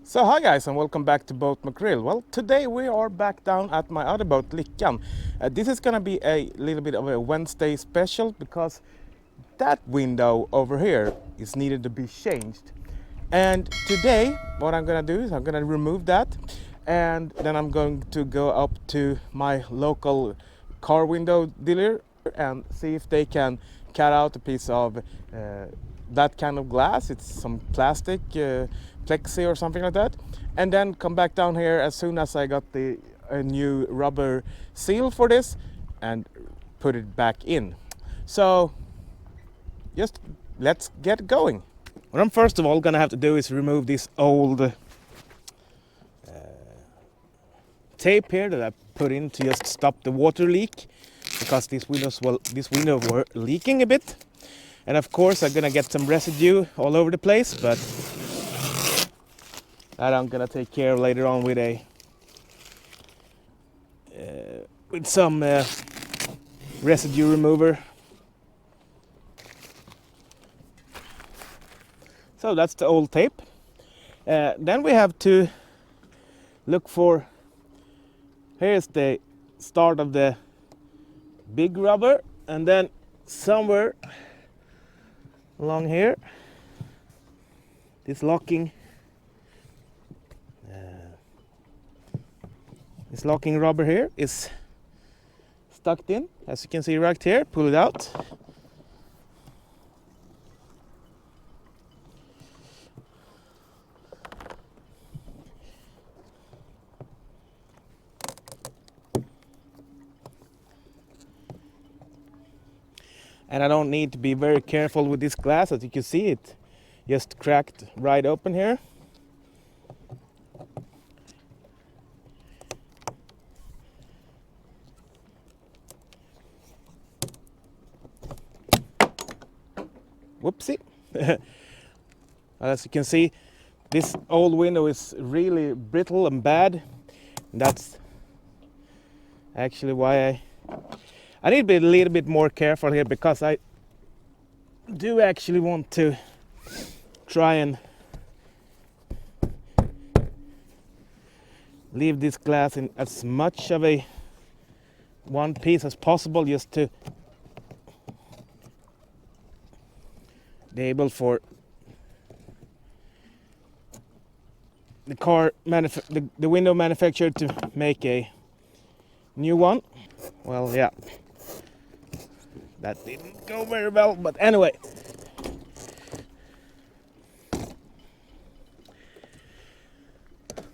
So hi guys, and welcome back to Boat McRill. Well, today we are back down at my other boat, Lickan. This is gonna be a little bit of a Wednesday special because that window over here is needed to be changed. And today what I'm gonna do is I'm gonna remove that, and then I'm going to go up to my local car window dealer and see if they can cut out a piece of that kind of glass. It's some plastic, plexi or something like that, and then come back down here as soon as I got a new rubber seal for this and put it back in. So just let's get going. What I'm first of all gonna have to do is remove this old tape here that I put in to just stop the water leak, because these window were leaking a bit. And of course I'm gonna get some residue all over the place, but that I'm gonna take care of later on with some residue remover. So that's the old tape. Then we have to look for, here's the start of the big rubber, and then somewhere along here this locking rubber here is stuck in, as you can see right here. Pull it out. And I don't need to be very careful with this glass, as you can see it just cracked right open here. Whoopsie. As you can see, this old window is really brittle and bad. And that's actually why I need to be a little bit more careful here, because I do actually want to try and leave this glass in as much of a one piece as possible, just to be able for the window manufacturer to make a new one. Well, yeah, that didn't go very well, but anyway.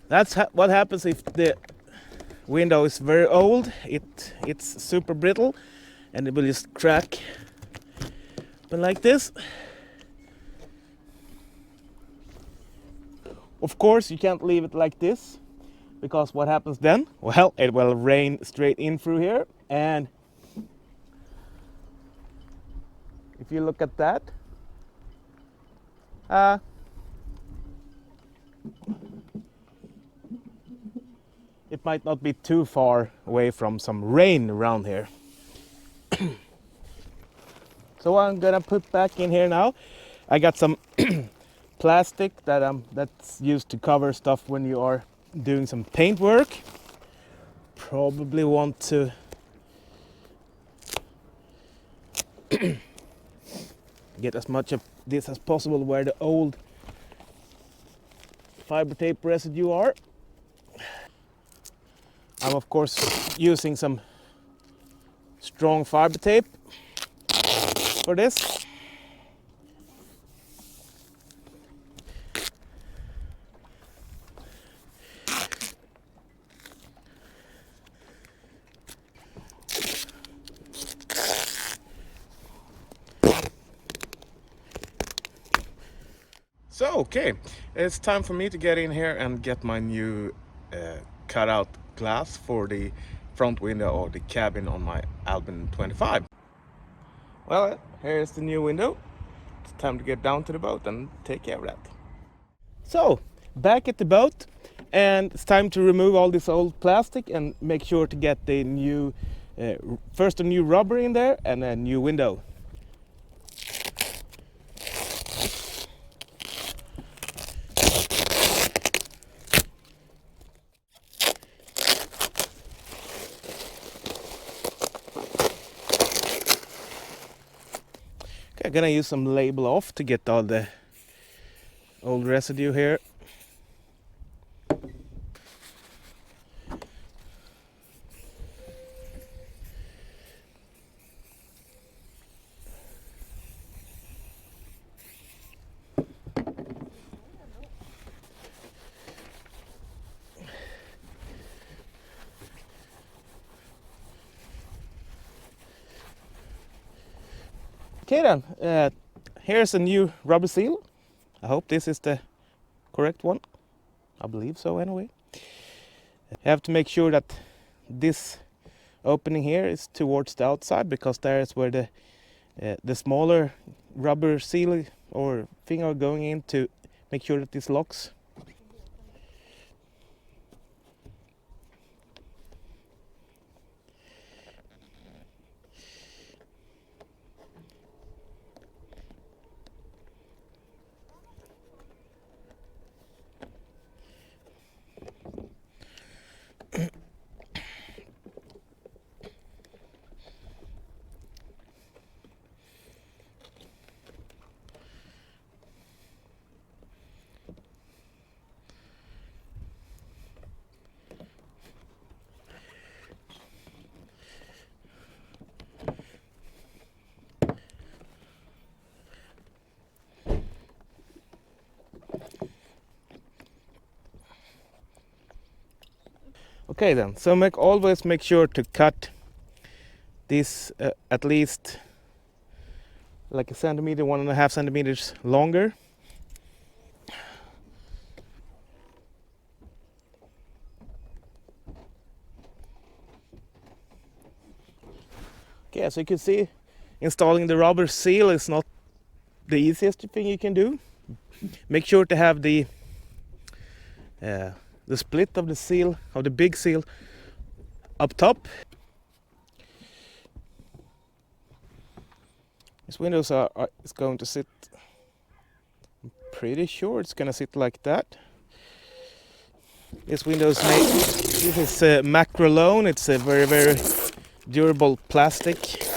That's what happens if the window is very old. It's super brittle and it will just crack open like this. Of course you can't leave it like this, because what happens then? Well, it will rain straight in through here, and if you look at that, it might not be too far away from some rain around here. So what I'm gonna put back in here now, I got some plastic that's used to cover stuff when you are doing some paint work. Probably want to get as much of this as possible where the old fiber tape residue are. I'm of course using some strong fiber tape for this. So, okay, it's time for me to get in here and get my new cutout glass for the front window of the cabin on my Albin 25. Well, here's the new window. It's time to get down to the boat and take care of that. So, back at the boat, and it's time to remove all this old plastic and make sure to get the new, first a new rubber in there and a new window. gonna use some label off to get all the old residue here. Okay then, here's a new rubber seal. I hope this is the correct one. I believe so anyway. You have to make sure that this opening here is towards the outside, because there is where the smaller rubber seal or thing are going in to make sure that this locks. Okay then, so always make sure to cut this at least like a centimeter, 1.5 centimeters longer. Okay, as you can see, installing the rubber seal is not the easiest thing you can do. Make sure to have the split of the seal, of the big seal, up top. These windows is going to sit, I'm pretty sure it's going to sit like that. This window is made, this is McRill, it's a very, very durable plastic.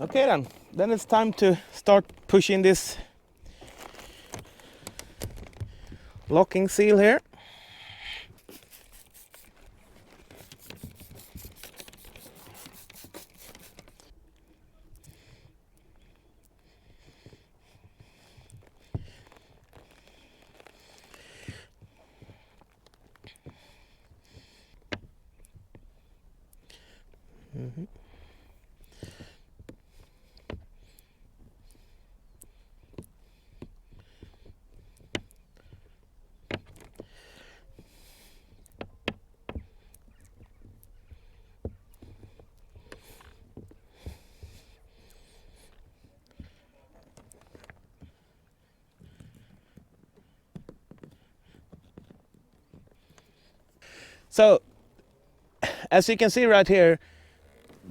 Okay then it's time to start pushing this locking seal here. So as you can see right here,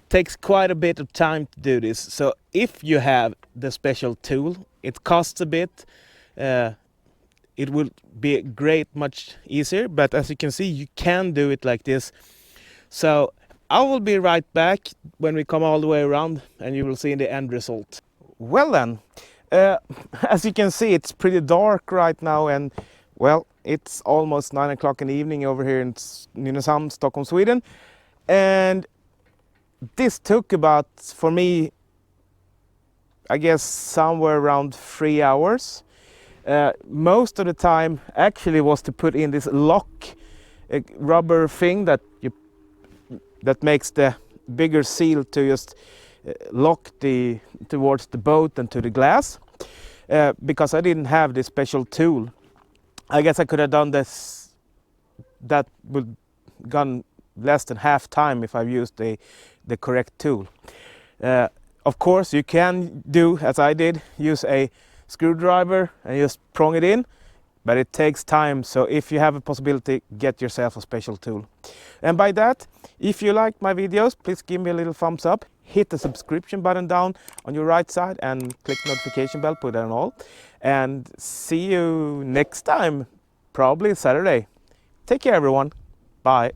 takes quite a bit of time to do this. So if you have the special tool, it costs a bit. It will be great much easier, but as you can see, you can do it like this. So I will be right back when we come all the way around, and you will see the end result. Well then, as you can see, it's pretty dark right now, and well, it's almost 9 o'clock in the evening over here in Nynäshamn, Stockholm, Sweden. And this took about, for me, I guess somewhere around 3 hours. Most of the time actually was to put in this lock, a rubber thing that makes the bigger seal to just lock towards the boat and to the glass, because I didn't have this special tool. I guess I could have done this, that would gone less than half time if I used the correct tool. Of course you can do as I did, use a screwdriver and just prong it in, but it takes time. So if you have a possibility, get yourself a special tool. And by that, if you like my videos, please give me a little thumbs up, hit the subscription button down on your right side and click notification bell, put that on all, and see you next time, probably Saturday. Take care everyone, bye.